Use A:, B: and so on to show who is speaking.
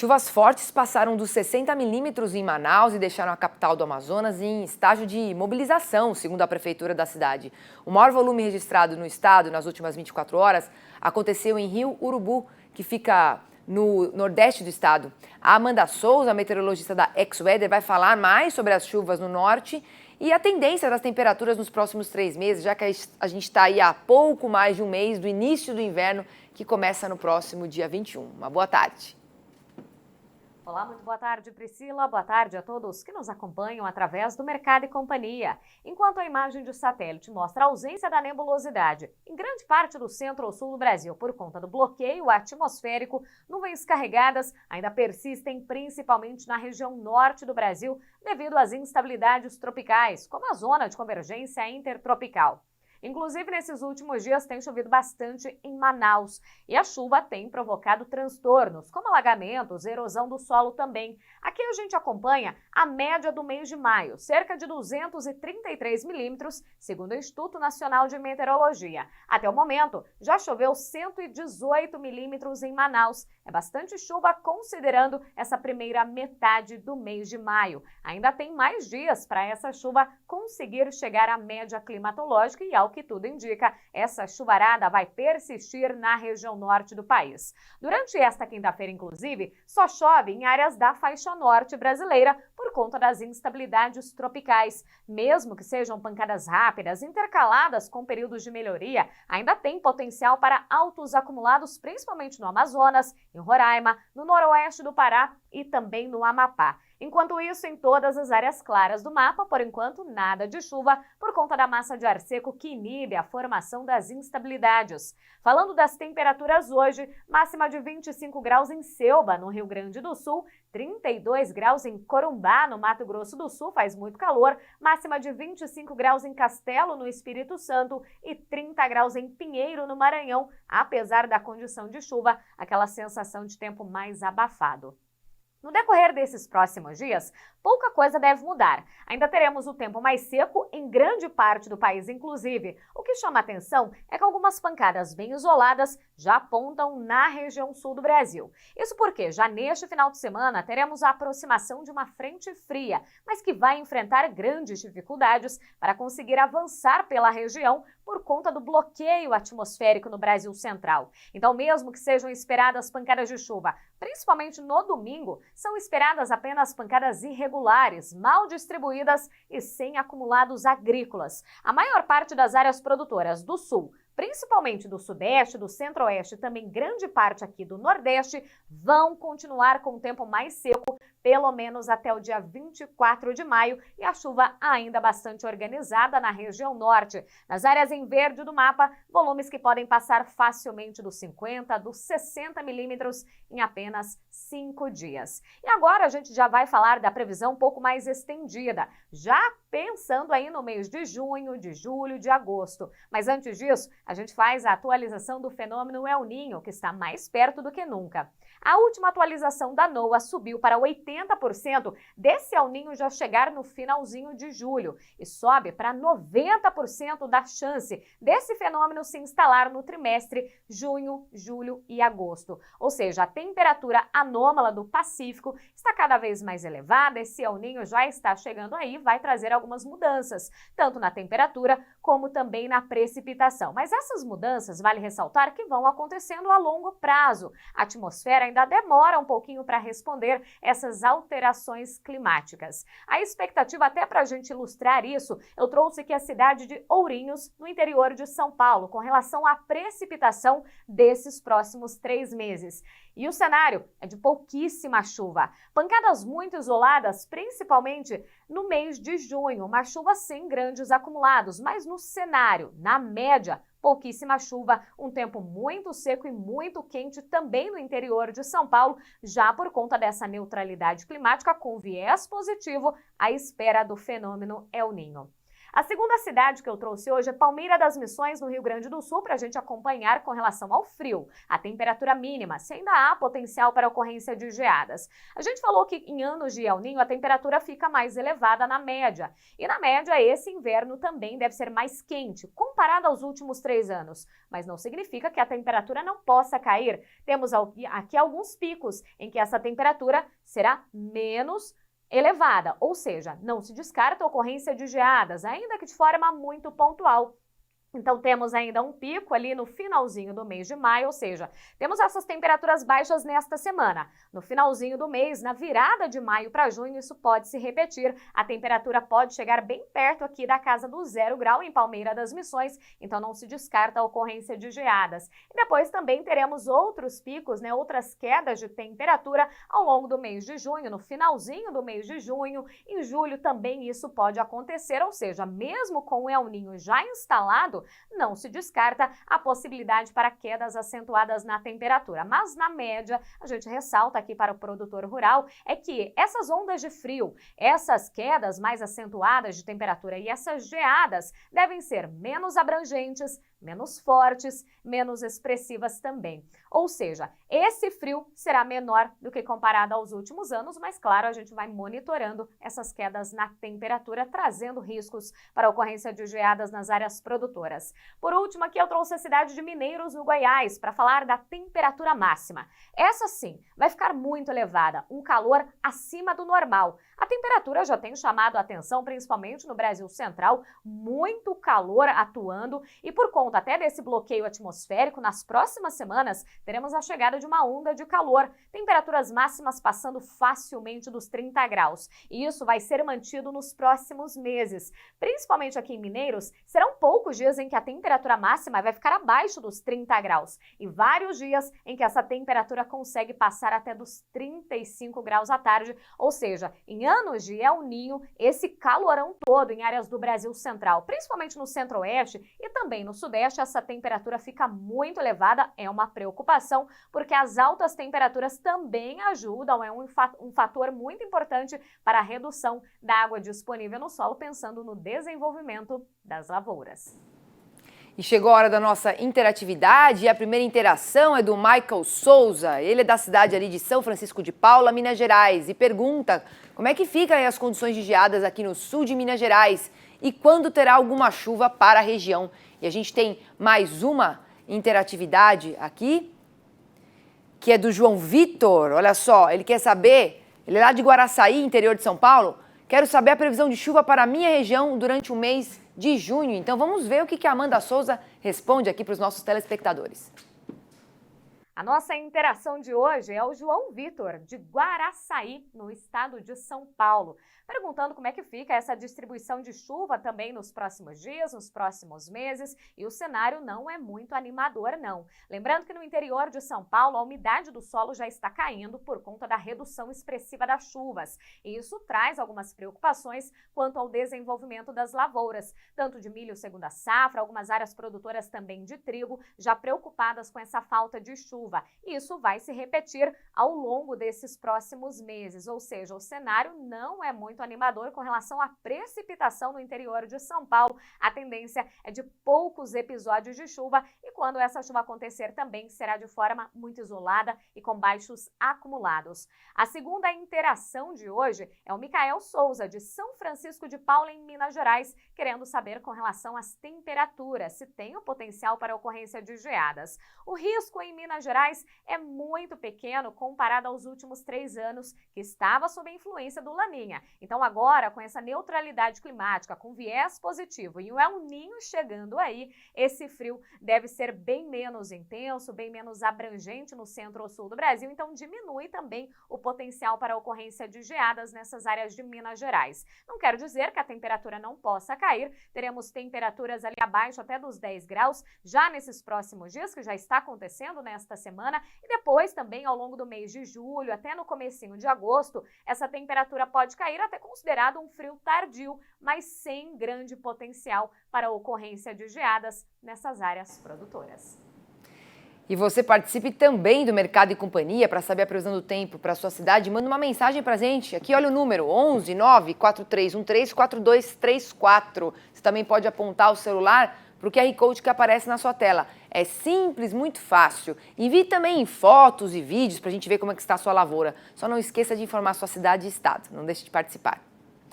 A: Chuvas fortes passaram dos 60 milímetros em Manaus e deixaram a capital do Amazonas em estágio de mobilização, segundo a prefeitura da cidade. O maior volume registrado no estado nas últimas 24 horas aconteceu em Rio Urubu, que fica no nordeste do estado. A Amanda Souza, meteorologista da X-Weather, vai falar mais sobre as chuvas no norte e a tendência das temperaturas nos próximos 3 meses, já que a gente está aí há pouco mais de um mês do início do inverno, que começa no próximo dia 21. Uma boa tarde.
B: Olá, muito boa tarde, Priscila. Boa tarde a todos que nos acompanham através do Mercado e Companhia. Enquanto a imagem de satélite mostra a ausência da nebulosidade em grande parte do centro ou sul do Brasil por conta do bloqueio atmosférico, nuvens carregadas ainda persistem principalmente na região norte do Brasil devido às instabilidades tropicais, como a zona de convergência intertropical. Inclusive, nesses últimos dias tem chovido bastante em Manaus e a chuva tem provocado transtornos, como alagamentos, erosão do solo também. Aqui a gente acompanha a média do mês de maio, cerca de 233 milímetros, segundo o Instituto Nacional de Meteorologia. Até o momento, já choveu 118 milímetros em Manaus. É bastante chuva considerando essa primeira metade do mês de maio. Ainda tem mais dias para essa chuva conseguir chegar à média climatológica e, ao que tudo indica, essa chuvarada vai persistir na região norte do país. Durante esta quinta-feira, inclusive, só chove em áreas da faixa norte brasileira por conta das instabilidades tropicais. Mesmo que sejam pancadas rápidas, intercaladas com períodos de melhoria, ainda tem potencial para altos acumulados, principalmente no Amazonas, em Roraima, no noroeste do Pará e também no Amapá. Enquanto isso, em todas as áreas claras do mapa, por enquanto, nada de chuva por conta da massa de ar seco que inibe a formação das instabilidades. Falando das temperaturas hoje, máxima de 25 graus em Ceúba, no Rio Grande do Sul, 32 graus em Corumbá, no Mato Grosso do Sul, faz muito calor, máxima de 25 graus em Castelo, no Espírito Santo, e 30 graus em Pinheiro, no Maranhão, apesar da condição de chuva, aquela sensação de tempo mais abafado. No decorrer desses próximos dias, pouca coisa deve mudar. Ainda teremos o tempo mais seco em grande parte do país, inclusive. O que chama atenção é que algumas pancadas bem isoladas já apontam na região sul do Brasil. Isso porque já neste final de semana teremos a aproximação de uma frente fria, mas que vai enfrentar grandes dificuldades para conseguir avançar pela região por conta do bloqueio atmosférico no Brasil Central. Então, mesmo que sejam esperadas pancadas de chuva, principalmente no domingo, são esperadas apenas pancadas irregulares, mal distribuídas e sem acumulados agrícolas. A maior parte das áreas produtoras do sul, principalmente do sudeste, do centro-oeste e também grande parte aqui do nordeste, vão continuar com o tempo mais seco, pelo menos até o dia 24 de maio, e a chuva ainda bastante organizada na região norte. Nas áreas em verde do mapa, volumes que podem passar facilmente dos 50, dos 60 milímetros em apenas 5 dias. E agora a gente já vai falar da previsão um pouco mais estendida, já pensando aí no mês de junho, de julho, de agosto. Mas antes disso, a gente faz a atualização do fenômeno El Niño, que está mais perto do que nunca. A última atualização da NOAA subiu para 80% desse El Niño já chegar no finalzinho de julho e sobe para 90% da chance desse fenômeno se instalar no trimestre junho, julho e agosto. Ou seja, a temperatura anômala do Pacífico está cada vez mais elevada, esse El Niño já está chegando aí e vai trazer algumas mudanças, tanto na temperatura como também na precipitação. Mas essas mudanças, vale ressaltar, que vão acontecendo a longo prazo. A atmosfera ainda demora um pouquinho para responder essas alterações climáticas. A expectativa, até para a gente ilustrar isso, eu trouxe aqui a cidade de Ourinhos, no interior de São Paulo, com relação à precipitação desses próximos 3 meses. E o cenário é de pouquíssima chuva. Pancadas muito isoladas, principalmente no mês de junho. Uma chuva sem grandes acumulados, mas no cenário, na média, pouquíssima chuva, um tempo muito seco e muito quente também no interior de São Paulo, já por conta dessa neutralidade climática com viés positivo à espera do fenômeno El Niño. A segunda cidade que eu trouxe hoje é Palmeira das Missões, no Rio Grande do Sul, para a gente acompanhar com relação ao frio, a temperatura mínima, se ainda há potencial para a ocorrência de geadas. A gente falou que em anos de El Niño a temperatura fica mais elevada na média. E na média esse inverno também deve ser mais quente, comparado aos últimos 3 anos. Mas não significa que a temperatura não possa cair. Temos aqui alguns picos em que essa temperatura será menos elevada, ou seja, não se descarta a ocorrência de geadas, ainda que de forma muito pontual. Então temos ainda um pico ali no finalzinho do mês de maio, ou seja, temos essas temperaturas baixas nesta semana. No finalzinho do mês, na virada de maio para junho, isso pode se repetir. A temperatura pode chegar bem perto aqui da casa do 0 grau em Palmeira das Missões, então não se descarta a ocorrência de geadas. E depois também teremos outros picos, outras quedas de temperatura ao longo do mês de junho, no finalzinho do mês de junho. Em julho também isso pode acontecer, ou seja, mesmo com o El Niño já instalado, não se descarta a possibilidade para quedas acentuadas na temperatura. Mas na média, a gente ressalta aqui para o produtor rural, é que essas ondas de frio, essas quedas mais acentuadas de temperatura e essas geadas devem ser menos abrangentes, menos fortes, menos expressivas também. Ou seja, esse frio será menor do que comparado aos últimos anos, mas claro, a gente vai monitorando essas quedas na temperatura, trazendo riscos para a ocorrência de geadas nas áreas produtoras. Por último, aqui eu trouxe a cidade de Mineiros, no Goiás, para falar da temperatura máxima. Essa sim, vai ficar muito elevada, um calor acima do normal. A temperatura já tem chamado a atenção, principalmente no Brasil Central, muito calor atuando e por conta até desse bloqueio atmosférico, nas próximas semanas teremos a chegada de uma onda de calor, temperaturas máximas passando facilmente dos 30 graus. E isso vai ser mantido nos próximos meses. Principalmente aqui em Mineiros, serão poucos dias em que a temperatura máxima vai ficar abaixo dos 30 graus e vários dias em que essa temperatura consegue passar até dos 35 graus à tarde, ou seja, em anos de El Niño, esse calorão todo em áreas do Brasil Central, principalmente no Centro-Oeste e também no Sudeste, essa temperatura fica muito elevada, é uma preocupação, porque as altas temperaturas também ajudam, é um fator muito importante para a redução da água disponível no solo, pensando no desenvolvimento das lavouras.
A: E chegou a hora da nossa interatividade, e a primeira interação é do Michael Souza. Ele é da cidade ali de São Francisco de Paula, Minas Gerais, e pergunta como é que ficam aí as condições de geadas aqui no sul de Minas Gerais e quando terá alguma chuva para a região. E a gente tem mais uma interatividade aqui, que é do João Vitor. Olha só, ele quer saber, ele é lá de Guaraçaí, interior de São Paulo. Quero saber a previsão de chuva para a minha região durante o mês de junho. Então vamos ver o que a Amanda Souza responde aqui para os nossos telespectadores.
B: A nossa interação de hoje é o João Vitor, de Guaraçaí, no estado de São Paulo, perguntando como é que fica essa distribuição de chuva também nos próximos dias, nos próximos meses, e o cenário não é muito animador, não. Lembrando que no interior de São Paulo, a umidade do solo já está caindo por conta da redução expressiva das chuvas, e isso traz algumas preocupações quanto ao desenvolvimento das lavouras, tanto de milho segunda safra, algumas áreas produtoras também de trigo, já preocupadas com essa falta de chuva. E isso vai se repetir ao longo desses próximos meses, ou seja, o cenário não é muito animador com relação à precipitação no interior de São Paulo. A tendência é de poucos episódios de chuva e quando essa chuva acontecer também será de forma muito isolada e com baixos acumulados. A segunda interação de hoje é o Micael Souza, de São Francisco de Paula, em Minas Gerais, querendo saber com relação às temperaturas, se tem o potencial para a ocorrência de geadas. O risco em Minas Gerais é muito pequeno comparado aos últimos 3 anos, que estava sob a influência do Laninha. Então agora, com essa neutralidade climática, com viés positivo e o El Niño chegando aí, esse frio deve ser bem menos intenso, bem menos abrangente no centro ou sul do Brasil, então diminui também o potencial para a ocorrência de geadas nessas áreas de Minas Gerais. Não quero dizer que a temperatura não possa cair, teremos temperaturas ali abaixo até dos 10 graus já nesses próximos dias, que já está acontecendo nesta semana, e depois também ao longo do mês de julho, até no comecinho de agosto, essa temperatura pode cair até considerado um frio tardio, mas sem grande potencial para a ocorrência de geadas nessas áreas produtoras.
A: E você participe também do Mercado e Companhia para saber a previsão do tempo para a sua cidade. Manda uma mensagem para a gente. Aqui, olha o número, 11 9 4313 4234. Você também pode apontar o celular para o QR Code que aparece na sua tela. É simples, muito fácil. Envie também fotos e vídeos para a gente ver como é que está a sua lavoura. Só não esqueça de informar sua cidade e estado. Não deixe de participar.